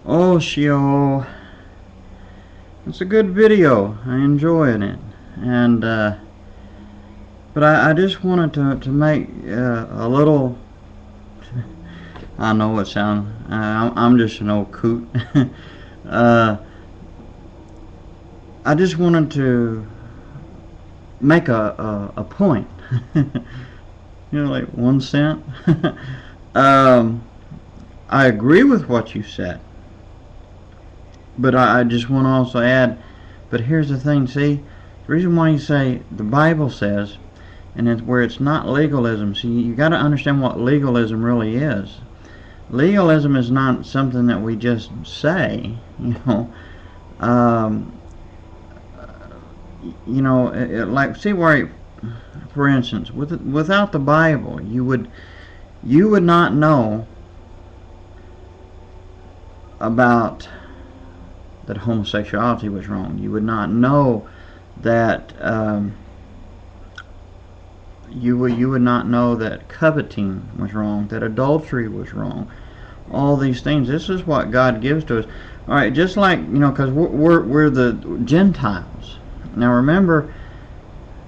Oh, Sheol. It's a good video. I enjoyed it. And, but I just wanted to make a little, I know it sounds, I'm just an old coot. I just wanted to make a point. Like 1 cent. I agree with what you said, but I just want to also add, but here's the thing, see, the reason why you say the Bible says, and it's where it's not legalism. See, you got to understand what legalism really is. Legalism is not something that we just say, like, see where, for instance, without the Bible, you would not know about that homosexuality was wrong. You would not know that you would not know that coveting was wrong, that adultery was wrong. All these things. This is what God gives to us. All right, just like because we're the Gentiles. Now remember,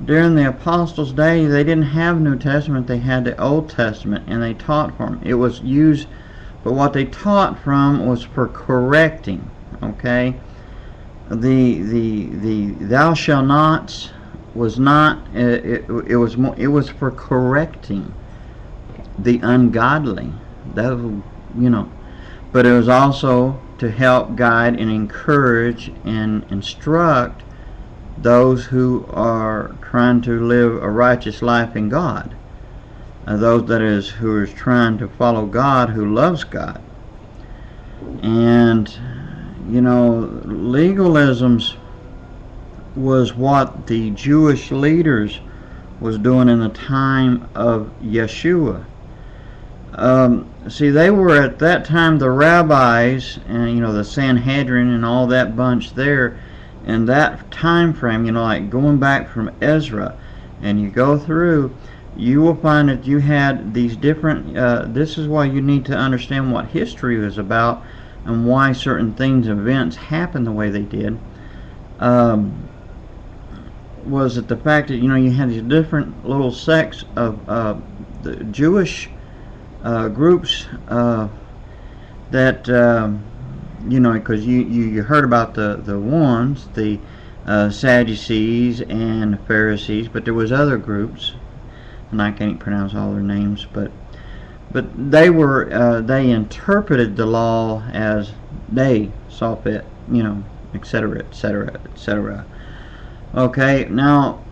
during the apostles' day, they didn't have New Testament. They had the Old Testament, and they taught from it. It was used, but what they taught from was for correcting. Okay, the thou shalt nots was not. It was for correcting the ungodly. That but it was also to help guide and encourage and instruct those who are trying to live a righteous life in God. Those who is trying to follow God, who loves God. And legalisms was what the Jewish leaders was doing in the time of Yeshua. See, they were at that time the rabbis and the Sanhedrin and all that bunch there. In that time frame, like going back from Ezra, and you go through, you will find that you had these different. This is why you need to understand what history was about and why certain things, events happened the way they did. Was it the fact that you had these different little sects of the Jewish groups that because you heard about the ones, the Sadducees and the Pharisees, but there was other groups, and I can't pronounce all their names, but they were they interpreted the law as they saw fit, etc., etc., etc. Okay, now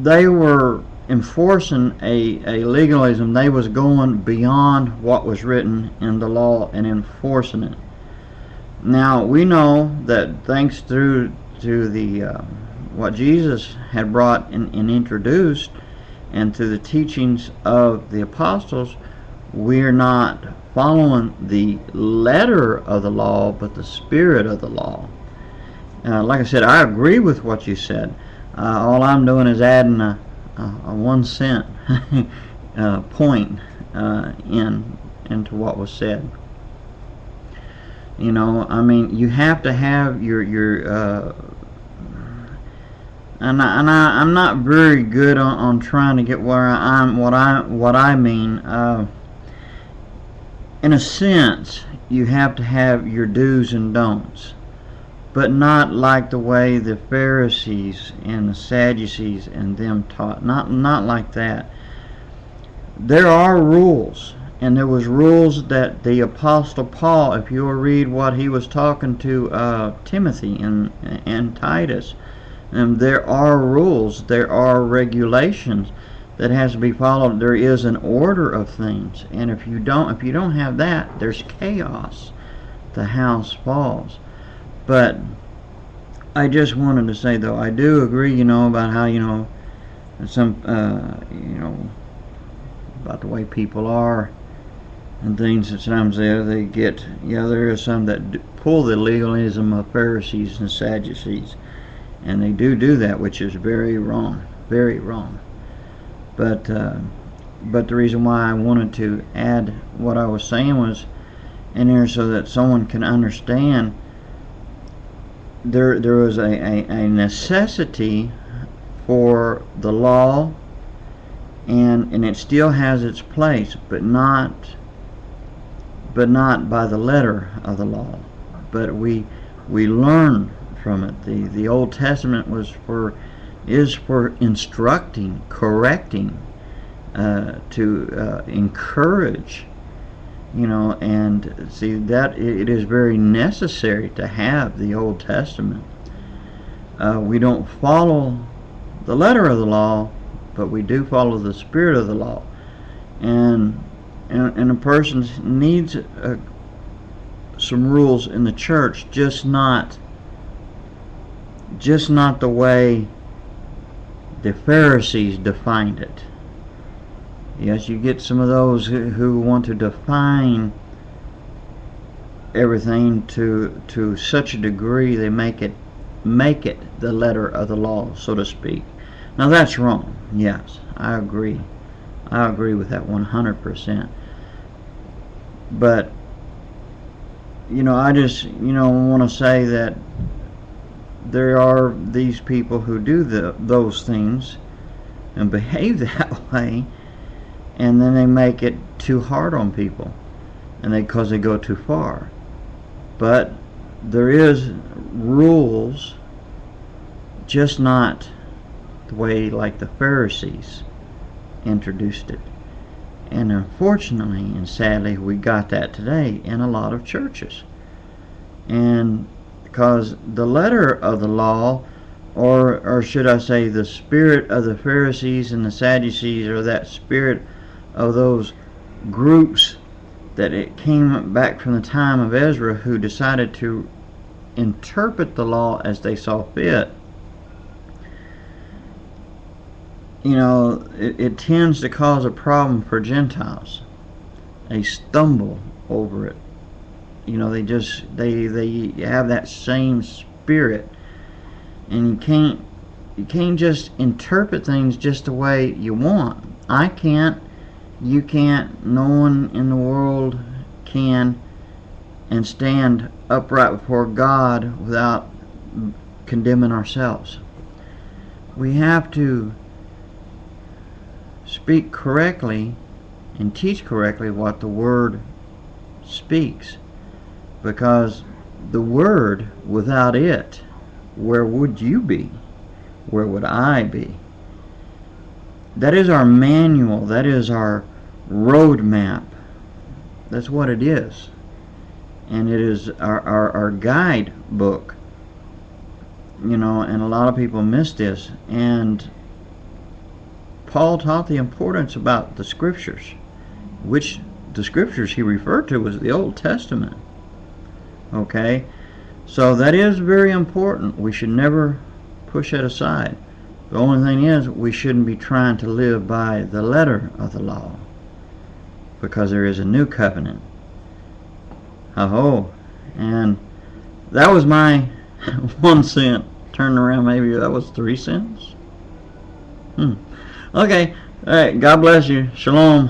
they were enforcing a legalism. They was going beyond what was written in the law and enforcing it. Now we know that thanks to the what Jesus had brought and introduced, and to the teachings of the apostles, we're not following the letter of the law, but the spirit of the law. Like I said, I agree with what you said. All I'm doing is adding a 1 cent point into what was said. I mean, you have to have your and I'm not very good on trying to get where what I mean. In a sense, you have to have your do's and don'ts, but not like the way the Pharisees and the Sadducees and them taught. Not like that. There are rules. And there was rules that the Apostle Paul, if you'll read what he was talking to Timothy and Titus, there are rules, there are regulations that has to be followed. There is an order of things, and if you don't have that, there's chaos. The house falls. But I just wanted to say, though, I do agree, about how some about the way people are. And things that sometimes they get, there is some that pull the legalism of Pharisees and Sadducees, and they do that, which is very wrong, very wrong. But the reason why I wanted to add what I was saying was, in there so that someone can understand there was a necessity for the law, and it still has its place, but not by the letter of the law. But we learn from it. The Old Testament is for instructing, correcting, to encourage, and see that it is very necessary to have the Old Testament. We don't follow the letter of the law, but we do follow the spirit of the law, and a person needs some rules in the church, just not the way the Pharisees defined it. Yes, you get some of those who want to define everything to such a degree they make it the letter of the law, so to speak. Now that's wrong. Yes, I agree with that 100%. But I just want to say that there are these people who do those things and behave that way, and then they make it too hard on people, and because they go too far. But there is rules, just not the way like the Pharisees introduced it. And unfortunately and sadly, we got that today in a lot of churches. And because the letter of the law, or should I say the spirit of the Pharisees and the Sadducees, or that spirit of those groups that it came back from the time of Ezra, who decided to interpret the law as they saw fit, it tends to cause a problem for Gentiles. They stumble over it. They have that same spirit, and you can't just interpret things just the way you want. I can't, you can't, no one in the world can, and stand upright before God without condemning ourselves. We have to speak correctly and teach correctly what the Word speaks, because the Word, without it, where would you be? Where would I be? That is our manual. That is our roadmap. That's what it is. And it is our guidebook. And a lot of people miss this. And Paul taught the importance about the Scriptures, which the Scriptures he referred to was the Old Testament. Okay? So that is very important. We should never push it aside. The only thing is, we shouldn't be trying to live by the letter of the law, because there is a new covenant. And that was my 1 cent. Turned around, maybe that was 3 cents. Okay. All right. God bless you. Shalom.